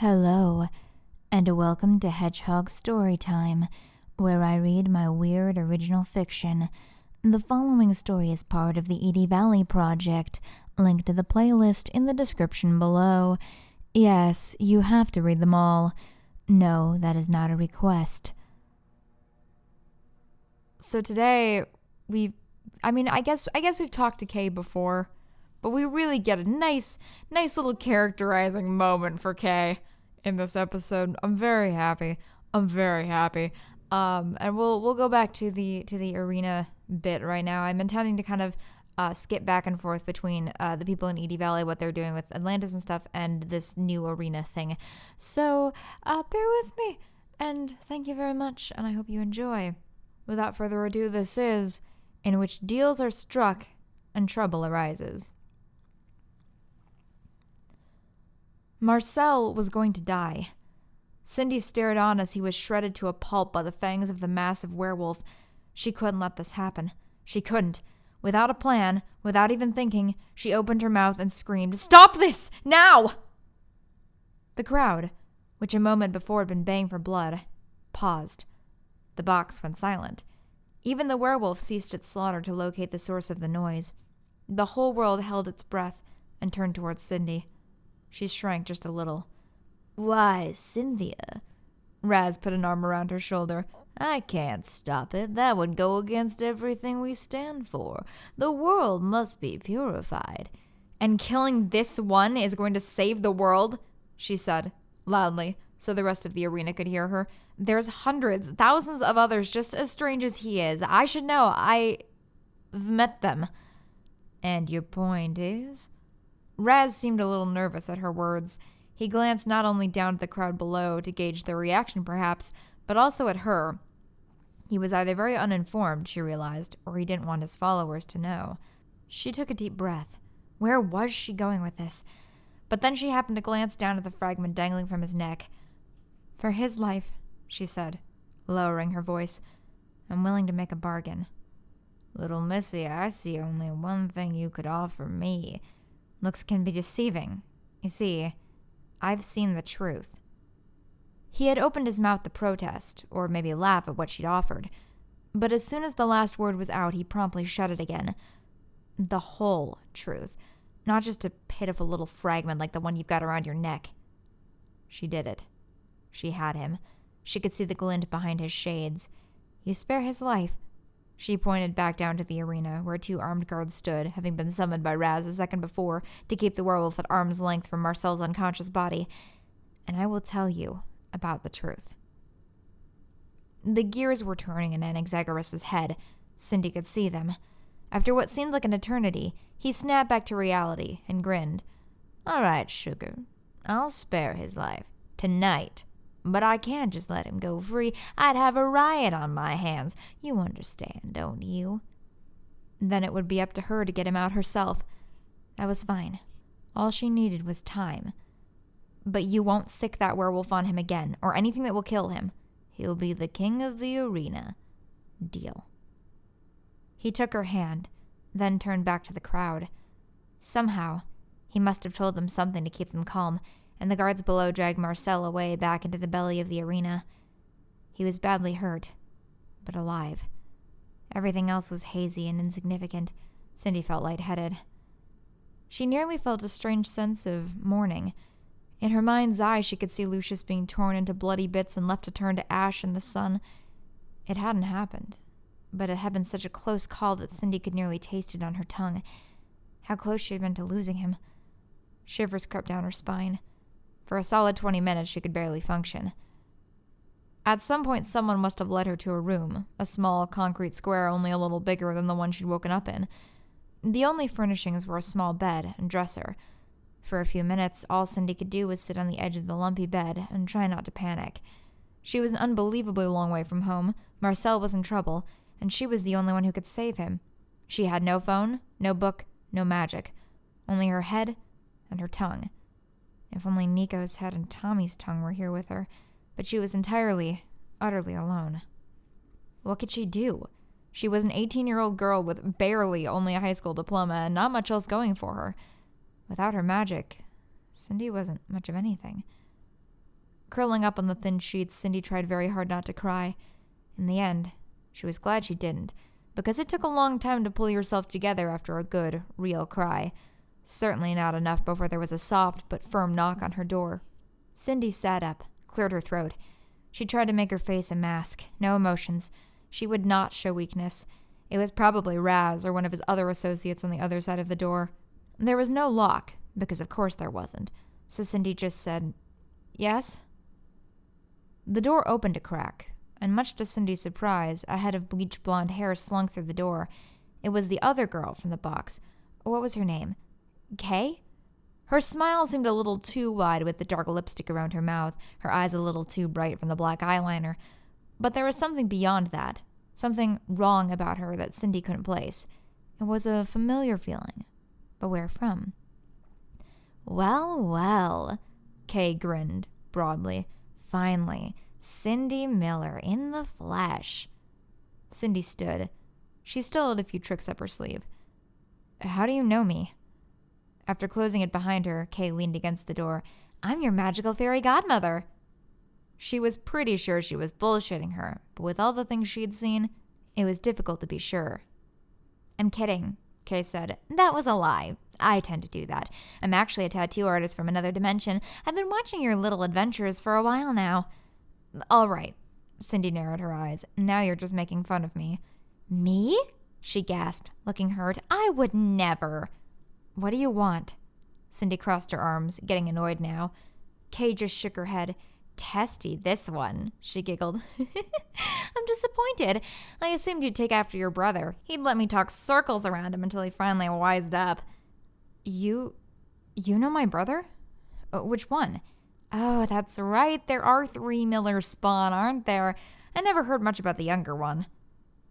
Hello, and welcome to Hedgehog Storytime, where I read my weird original fiction. The following story is part of the Edie Valley Project. Link to the playlist in the description below. Yes, you have to read them all. No, that is not a request. So today, I guess we've talked to Kay before, but we really get a nice little characterizing moment for Kay in this episode. I'm very happy. And we'll go back to the arena bit right now. I'm intending to kind of skip back and forth between the people in Edie Valley, what they're doing with Atlantis and stuff, and this new arena thing. So bear with me, and thank you very much, and I hope you enjoy. Without further ado, this is In Which Deals Are Struck and Trouble Arises. Marcell was going to die. Cindy stared on as he was shredded to a pulp by the fangs of the massive werewolf. She couldn't let this happen. She couldn't. Without a plan, without even thinking, she opened her mouth and screamed, "Stop this! Now!" The crowd, which a moment before had been baying for blood, paused. The box went silent. Even the werewolf ceased its slaughter to locate the source of the noise. The whole world held its breath and turned towards Cindy. She shrank just a little. "Why, Cynthia," Raz put an arm around her shoulder, "I can't stop it. That would go against everything we stand for. The world must be purified." "And killing this one is going to save the world," she said, loudly, so the rest of the arena could hear her. "There's hundreds, thousands of others just as strange as he is. I should know. I've met them." "And your point is?" Raz seemed a little nervous at her words. He glanced not only down at the crowd below to gauge their reaction, perhaps, but also at her. He was either very uninformed, she realized, or he didn't want his followers to know. She took a deep breath. Where was she going with this? But then she happened to glance down at the fragment dangling from his neck. "For his life," she said, lowering her voice, "I'm willing to make a bargain." "Little missy, I see only one thing you could offer me." "Looks can be deceiving. You see, I've seen the truth." He had opened his mouth to protest, or maybe laugh at what she'd offered. But as soon as the last word was out, he promptly shut it again. The whole truth, not just a pitiful little fragment like the one you've got around your neck. She did it. She had him. She could see the glint behind his shades. "You spare his life." She pointed back down to the arena, where 2 armed guards stood, having been summoned by Raz a second before to keep the werewolf at arm's length from Marcell's unconscious body. "And I will tell you about the truth." The gears were turning in Anaxagoras' head. Cindy could see them. After what seemed like an eternity, he snapped back to reality and grinned. "All right, sugar. I'll spare his life. Tonight. But I can't just let him go free. I'd have a riot on my hands. You understand, don't you?" Then it would be up to her to get him out herself. That was fine. All she needed was time. "But you won't sick that werewolf on him again, or anything that will kill him." "He'll be the king of the arena. Deal." He took her hand, then turned back to the crowd. Somehow, he must have told them something to keep them calm, and the guards below dragged Marcell away back into the belly of the arena. He was badly hurt, but alive. Everything else was hazy and insignificant. Cindy felt lightheaded. She nearly felt a strange sense of mourning. In her mind's eye, she could see Lucius being torn into bloody bits and left to turn to ash in the sun. It hadn't happened, but it had been such a close call that Cindy could nearly taste it on her tongue. How close she had been to losing him. Shivers crept down her spine. For a solid 20 minutes, she could barely function. At some point, someone must have led her to a room, a small concrete square only a little bigger than the one she'd woken up in. The only furnishings were a small bed and dresser. For a few minutes, all Cindy could do was sit on the edge of the lumpy bed and try not to panic. She was an unbelievably long way from home. Marcell was in trouble, and she was the only one who could save him. She had no phone, no book, no magic. Only her head and her tongue. If only Niko's head and Tommy's tongue were here with her, but she was entirely, utterly alone. What could she do? She was an 18-year-old girl with barely only a high school diploma and not much else going for her. Without her magic, Cindy wasn't much of anything. Curling up on the thin sheets, Cindy tried very hard not to cry. In the end, she was glad she didn't, because it took a long time to pull yourself together after a good, real cry. Certainly not enough before there was a soft but firm knock on her door. Cindy sat up, cleared her throat. She tried to make her face a mask. No emotions. She would not show weakness. It was probably Raz or one of his other associates on the other side of the door. There was no lock, because of course there wasn't. So Cindy just said, "Yes?" The door opened a crack, and much to Cindy's surprise, a head of bleached blonde hair slunk through the door. It was the other girl from the box. What was her name? Kay? Her smile seemed a little too wide with the dark lipstick around her mouth, her eyes a little too bright from the black eyeliner. But there was something beyond that, something wrong about her that Cindy couldn't place. It was a familiar feeling. But where from? "Well, well," Kay grinned broadly. "Finally, Cindy Miller in the flesh." Cindy stood. She still had a few tricks up her sleeve. "How do you know me?" After closing it behind her, Kay leaned against the door. "I'm your magical fairy godmother." She was pretty sure she was bullshitting her, but with all the things she'd seen, it was difficult to be sure. "I'm kidding," Kay said. "That was a lie. I tend to do that. I'm actually a tattoo artist from another dimension. I've been watching your little adventures for a while now." "All right." Cindy narrowed her eyes. "Now you're just making fun of me." "Me?" she gasped, looking hurt. "I would never." "What do you want?" Cindy crossed her arms, getting annoyed now. Kay just shook her head. "Testy, this one," she giggled. "I'm disappointed. I assumed you'd take after your brother. He'd let me talk circles around him until he finally wised up." You know my brother? Which one?" "Oh, that's right. There are 3 Miller spawn, aren't there? I never heard much about the younger one."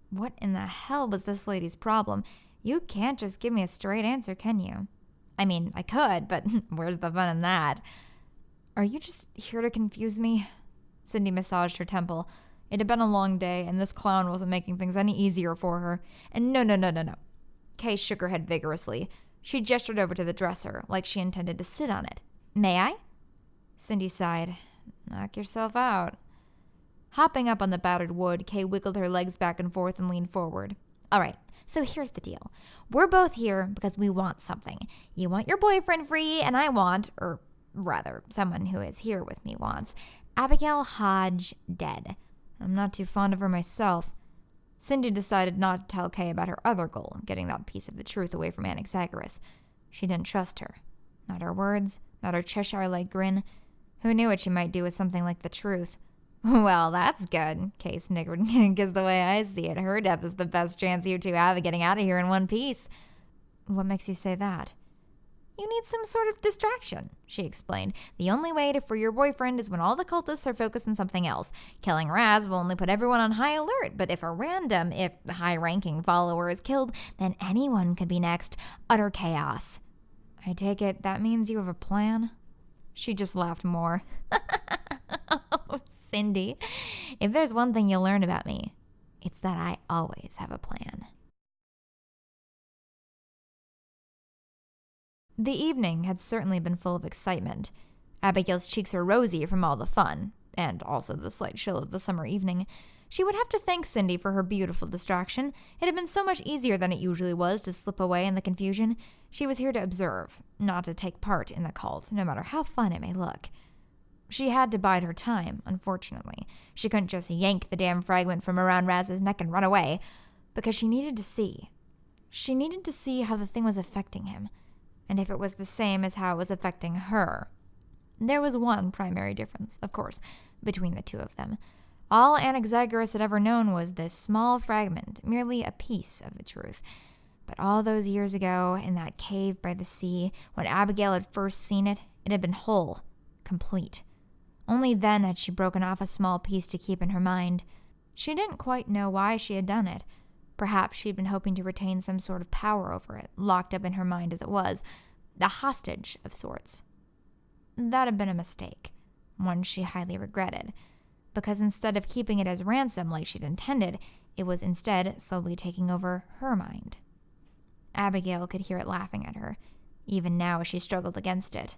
What in the hell was this lady's problem? You can't just give me a straight answer, can you? I mean, I could, but where's the fun in that? "Are you just here to confuse me?" Cindy massaged her temple. It had been a long day, and this clown wasn't making things any easier for her. And no. Kay shook her head vigorously. She gestured over to the dresser, like she intended to sit on it. "May I?" Cindy sighed. "Knock yourself out." Hopping up on the battered wood, Kay wiggled her legs back and forth and leaned forward. "All right, so here's the deal. We're both here because we want something. You want your boyfriend free, and I want, or rather, someone who is here with me wants, Abigail Hodge dead. I'm not too fond of her myself." Cindy decided not to tell Kay about her other goal, getting that piece of the truth away from Anaxagoras. She didn't trust her. Not her words, not her Cheshire-like grin. Who knew what she might do with something like the truth? "Well, that's good," Kay sniggered, "because the way I see it, her death is the best chance you two have of getting out of here in one piece." "What makes you say that?" "You need some sort of distraction," she explained. "The only way to free your boyfriend is when all the cultists are focused on something else. Killing Raz will only put everyone on high alert, but if high-ranking follower is killed, then anyone could be next. Utter chaos." "I take it that means you have a plan?" She just laughed more. "Oh, Cindy, if there's one thing you'll learn about me, it's that I always have a plan." The evening had certainly been full of excitement. Abigail's cheeks were rosy from all the fun, and also the slight chill of the summer evening. She would have to thank Cindy for her beautiful distraction. It had been so much easier than it usually was to slip away in the confusion. She was here to observe, not to take part in the cult, no matter how fun it may look. She had to bide her time, unfortunately. She couldn't just yank the damn fragment from around Raz's neck and run away, because she needed to see. She needed to see how the thing was affecting him, and if it was the same as how it was affecting her. There was one primary difference, of course, between the two of them. All Anaxagoras had ever known was this small fragment, merely a piece of the truth. But all those years ago, in that cave by the sea, when Abigail had first seen it, it had been whole, complete. Only then had she broken off a small piece to keep in her mind. She didn't quite know why she had done it. Perhaps she'd been hoping to retain some sort of power over it, locked up in her mind as it was, a hostage of sorts. That had been a mistake, one she highly regretted, because instead of keeping it as ransom like she'd intended, it was instead slowly taking over her mind. Abigail could hear it laughing at her, even now as she struggled against it.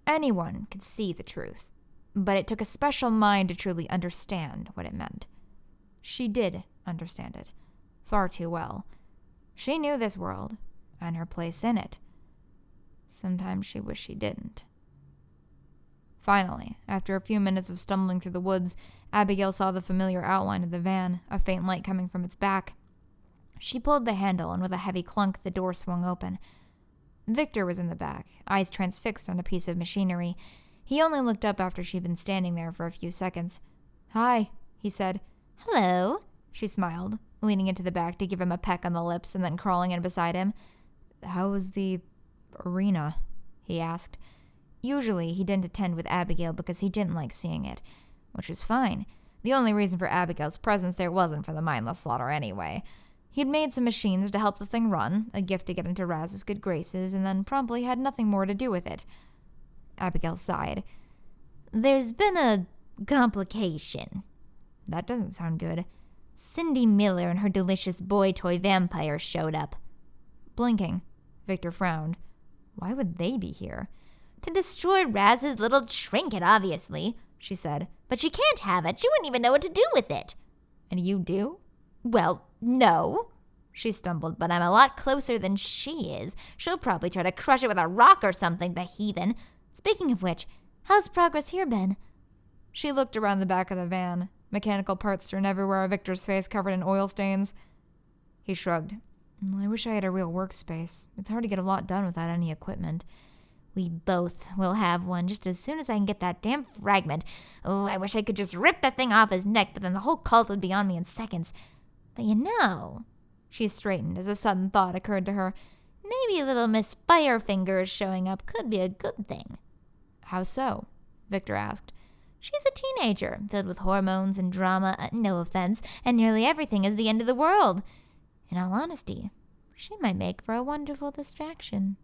Anyone could see the truth. but it took a special mind to truly understand what it meant. She did understand it, far too well. She knew this world, and her place in it. Sometimes she wished she didn't. Finally, after a few minutes of stumbling through the woods, Abigail saw the familiar outline of the van, a faint light coming from its back. She pulled the handle, and with a heavy clunk, the door swung open. Victor was in the back, eyes transfixed on a piece of machinery. He only looked up after she'd been standing there for a few seconds. "Hi," he said. "Hello," she smiled, leaning into the back to give him a peck on the lips and then crawling in beside him. "How was the arena?" he asked. Usually, he didn't attend with Abigail because he didn't like seeing it, which was fine. The only reason for Abigail's presence there wasn't for the mindless slaughter anyway. He'd made some machines to help the thing run, a gift to get into Raz's good graces, and then promptly had nothing more to do with it. Abigail sighed. "There's been a complication." "That doesn't sound good." "Cindy Miller and her delicious boy toy vampire showed up." Blinking, Victor frowned. Why would they be here? "To destroy Raz's little trinket, obviously," she said. "But she can't have it. She wouldn't even know what to do with it." "And you do?" "Well, no," she stumbled, "but I'm a lot closer than she is. She'll probably try to crush it with a rock or something, the heathen. Speaking of which, how's progress here been?" She looked around the back of the van, mechanical parts strewn everywhere, Victor's face covered in oil stains. He shrugged. "I wish I had a real workspace. It's hard to get a lot done without any equipment." "We both will have one just as soon as I can get that damn fragment. Oh, I wish I could just rip the thing off his neck, but then the whole cult would be on me in seconds. But you know," she straightened as a sudden thought occurred to her, "maybe little Miss Firefingers showing up could be a good thing." "How so?" Victor asked. "She's a teenager, filled with hormones and drama, no offense, and nearly everything is the end of the world. In all honesty, she might make for a wonderful distraction."